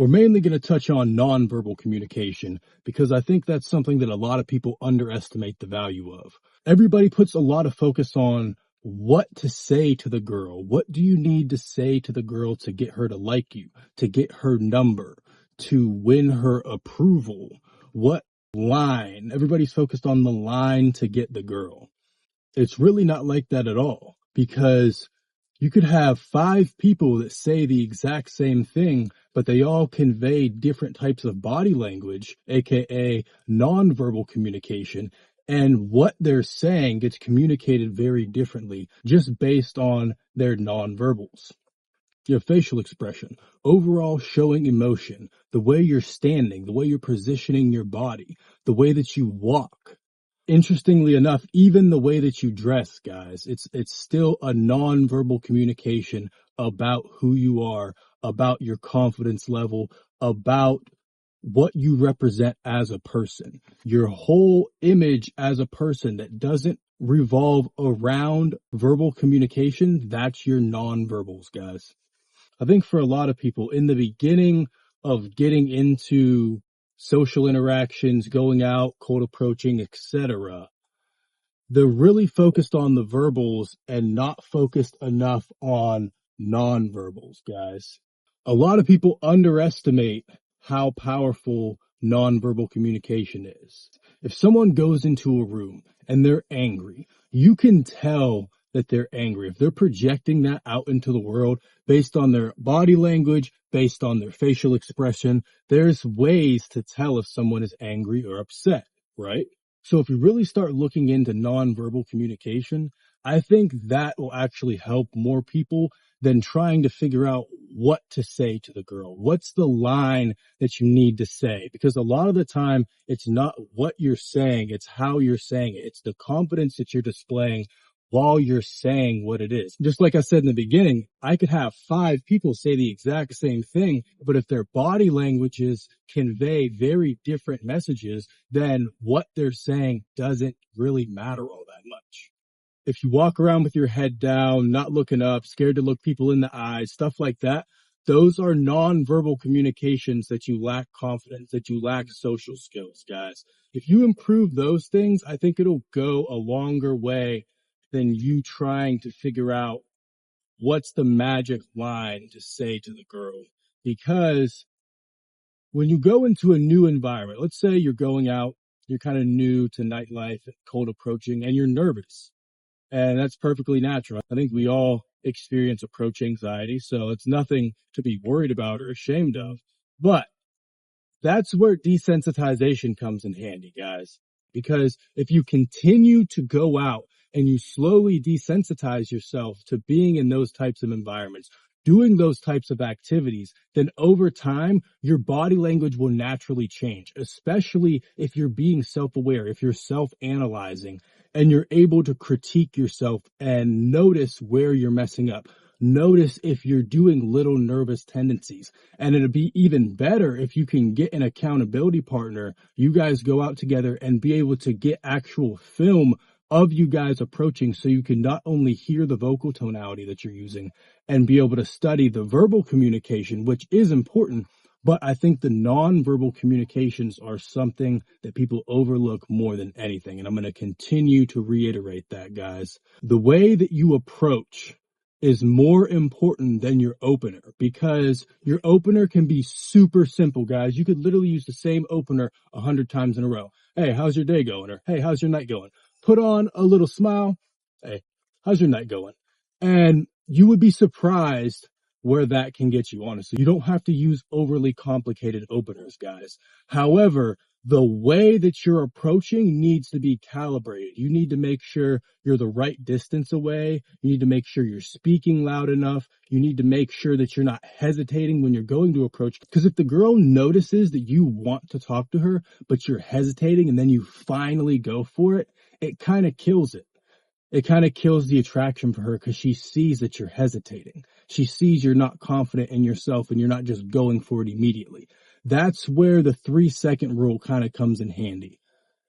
We're mainly going to touch on nonverbal communication because I think that's something that a lot of people underestimate the value of. Everybody puts a lot of focus on what to say to the girl. What do you need to say to the girl to get her to like you, to get her number, to win her approval? What line? Everybody's focused on the line to get the girl. It's really not like that at all, because you could have 5 people that say the exact same thing, but they all convey different types of body language, aka nonverbal communication, and what they're saying gets communicated very differently just based on their nonverbals. Your facial expression, overall showing emotion, the way you're standing, the way you're positioning your body, the way that you walk. Interestingly enough, even the way that you dress, guys, it's still a nonverbal communication about who you are, about your confidence level, about what you represent as a person. Your whole image as a person that doesn't revolve around verbal communication, that's your nonverbals, guys. I think for a lot of people in the beginning of getting into social interactions, going out, cold approaching, etc., they're really focused on the verbals and not focused enough on nonverbals, guys. A lot of people underestimate how powerful nonverbal communication is. If someone goes into a room and they're angry, you can tell that they're angry. If they're projecting that out into the world based on their body language, based on their facial expression, there's ways to tell if someone is angry or upset, right? So if you really start looking into nonverbal communication, I think that will actually help more people than trying to figure out what to say to the girl. What's the line that you need to say? Because a lot of the time, it's not what you're saying, it's how you're saying it. It's the confidence that you're displaying while you're saying what it is. Just like I said in the beginning, I could have 5 people say the exact same thing, but if their body languages convey very different messages, then what they're saying doesn't really matter all that much. If you walk around with your head down, not looking up, scared to look people in the eyes, stuff like that, those are nonverbal communications that you lack confidence, that you lack social skills, guys. If you improve those things, I think it'll go a longer way than you trying to figure out what's the magic line to say to the girl. Because when you go into a new environment, let's say you're going out, you're kind of new to nightlife, cold approaching, and you're nervous. And that's perfectly natural. I think we all experience approach anxiety, so it's nothing to be worried about or ashamed of. But that's where desensitization comes in handy, guys. Because if you continue to go out and you slowly desensitize yourself to being in those types of environments, doing those types of activities, then over time, your body language will naturally change, especially if you're being self-aware, if you're self-analyzing, and you're able to critique yourself and notice where you're messing up. Notice if you're doing little nervous tendencies. And it'd be even better if you can get an accountability partner. You guys go out together and be able to get actual film of you guys approaching, so you can not only hear the vocal tonality that you're using and be able to study the verbal communication, which is important, but I think the nonverbal communications are something that people overlook more than anything. And I'm going to continue to reiterate that, guys. The way that you approach is more important than your opener, because your opener can be super simple, guys. You could literally use the same opener 100 times in a row. Hey, how's your day going? Or hey, how's your night going? Put on a little smile. Hey, how's your night going? And you would be surprised where that can get you, honestly. You don't have to use overly complicated openers, guys. However, the way that you're approaching needs to be calibrated. You need to make sure you're the right distance away. You need to make sure you're speaking loud enough. You need to make sure that you're not hesitating when you're going to approach. Because if the girl notices that you want to talk to her, but you're hesitating and then you finally go for it, it kind of kills it. It kind of kills the attraction for her, because she sees that you're hesitating. She sees you're not confident in yourself and you're not just going for it immediately. That's where the 3-second rule kind of comes in handy.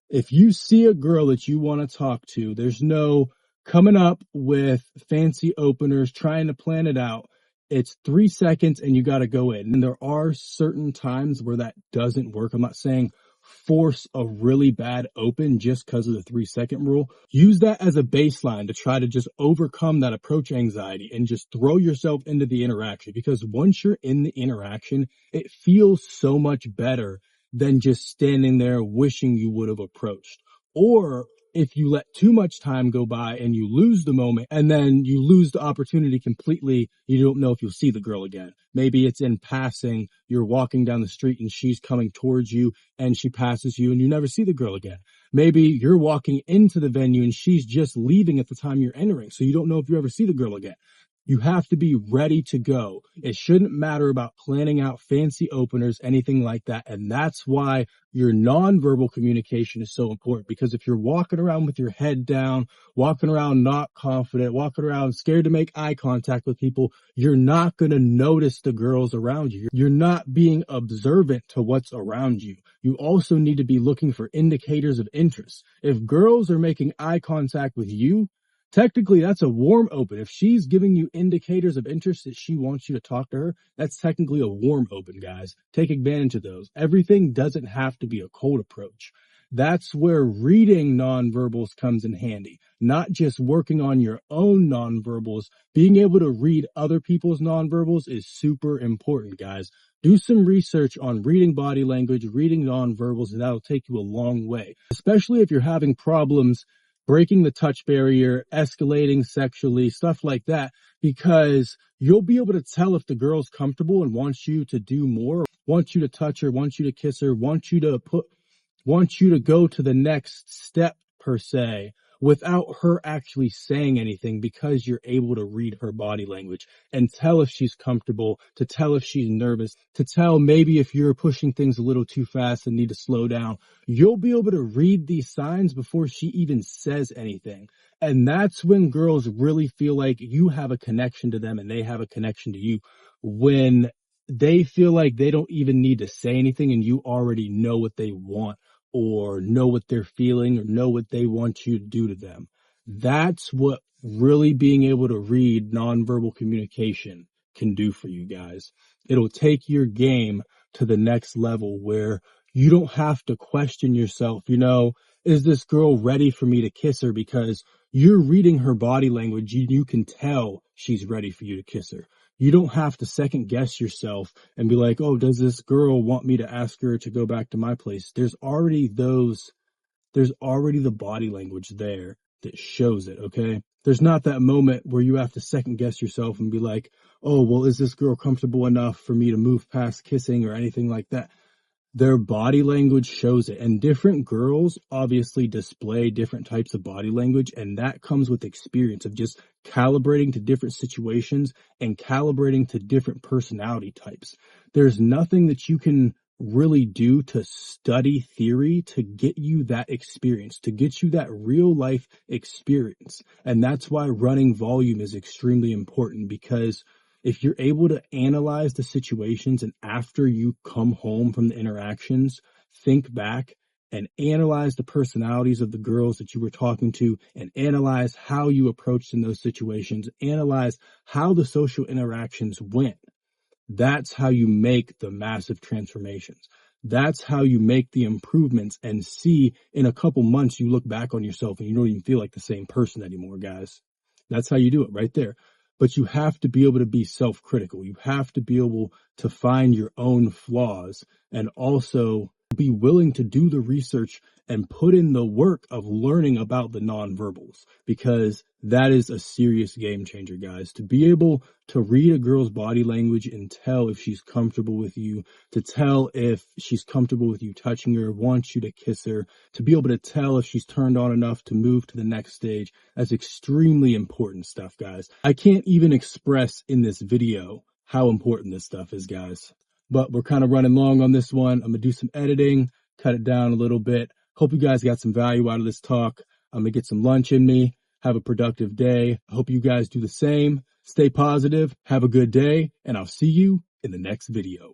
If you see a girl that you want to talk to, there's no coming up with fancy openers, trying to plan it out. It's 3 seconds and you got to go in. And there are certain times where that doesn't work. I'm not saying force a really bad open just because of the 3-second rule. Use that as a baseline to try to just overcome that approach anxiety and just throw yourself into the interaction, because once you're in the interaction, it feels so much better than just standing there wishing you would have approached. Or if you let too much time go by and you lose the moment and then you lose the opportunity completely, you don't know if you'll see the girl again. Maybe it's in passing, you're walking down the street and she's coming towards you and she passes you and you never see the girl again. Maybe you're walking into the venue and she's just leaving at the time you're entering, so you don't know if you ever see the girl again. You have to be ready to go. It shouldn't matter about planning out fancy openers, anything like that. And that's why your nonverbal communication is so important, because if you're walking around with your head down, walking around not confident, walking around scared to make eye contact with people, you're not going to notice the girls around you. You're not being observant to what's around you. You also need to be looking for indicators of interest. If girls are making eye contact with you, technically, that's a warm open. If she's giving you indicators of interest that she wants you to talk to her, that's technically a warm open, guys. Take advantage of those. Everything doesn't have to be a cold approach. That's where reading nonverbals comes in handy, not just working on your own nonverbals. Being able to read other people's nonverbals is super important, guys. Do some research on reading body language, reading nonverbals, and that'll take you a long way, especially if you're having problems breaking the touch barrier, escalating sexually, stuff like that, because you'll be able to tell if the girl's comfortable and wants you to do more, wants you to touch her, wants you to kiss her, wants you to go to the next step per se, without her actually saying anything, because you're able to read her body language and tell if she's comfortable, to tell if she's nervous, to tell maybe if you're pushing things a little too fast and need to slow down. You'll be able to read these signs before she even says anything. And that's when girls really feel like you have a connection to them and they have a connection to you, when they feel like they don't even need to say anything and you already know what they want, or know what they're feeling, or know what they want you to do to them. That's what really being able to read nonverbal communication can do for you guys. It'll take your game to the next level where you don't have to question yourself, is this girl ready for me to kiss her? Because you're reading her body language. You can tell she's ready for you to kiss her. You don't have to second guess yourself and be like, oh, does this girl want me to ask her to go back to my place? There's already the body language there that shows it, okay? There's not that moment where you have to second guess yourself and be like, oh, well, is this girl comfortable enough for me to move past kissing or anything like that? Their body language shows it, and different girls obviously display different types of body language, and that comes with experience of just calibrating to different situations and calibrating to different personality types. There's nothing that you can really do to study theory to get you that experience, to get you that real life experience. And that's why running volume is extremely important, because if you're able to analyze the situations and after you come home from the interactions, think back and analyze the personalities of the girls that you were talking to, and analyze how you approached in those situations, analyze how the social interactions went, that's how you make the massive transformations. That's how you make the improvements, and see in a couple months you look back on yourself and you don't even feel like the same person anymore, guys. That's how you do it right there. But you have to be able to be self-critical. You have to be able to find your own flaws, and also be willing to do the research and put in the work of learning about the nonverbals, because that is a serious game changer, guys. To be able to read a girl's body language and tell if she's comfortable with you, to tell if she's comfortable with you touching her, wants you to kiss her, to be able to tell if she's turned on enough to move to the next stage, that's extremely important stuff, guys. I can't even express in this video how important this stuff is, guys. But we're kind of running long on this one. I'm going to do some editing, cut it down a little bit. Hope you guys got some value out of this talk. I'm going to get some lunch in me. Have a productive day. I hope you guys do the same. Stay positive. Have a good day. And I'll see you in the next video.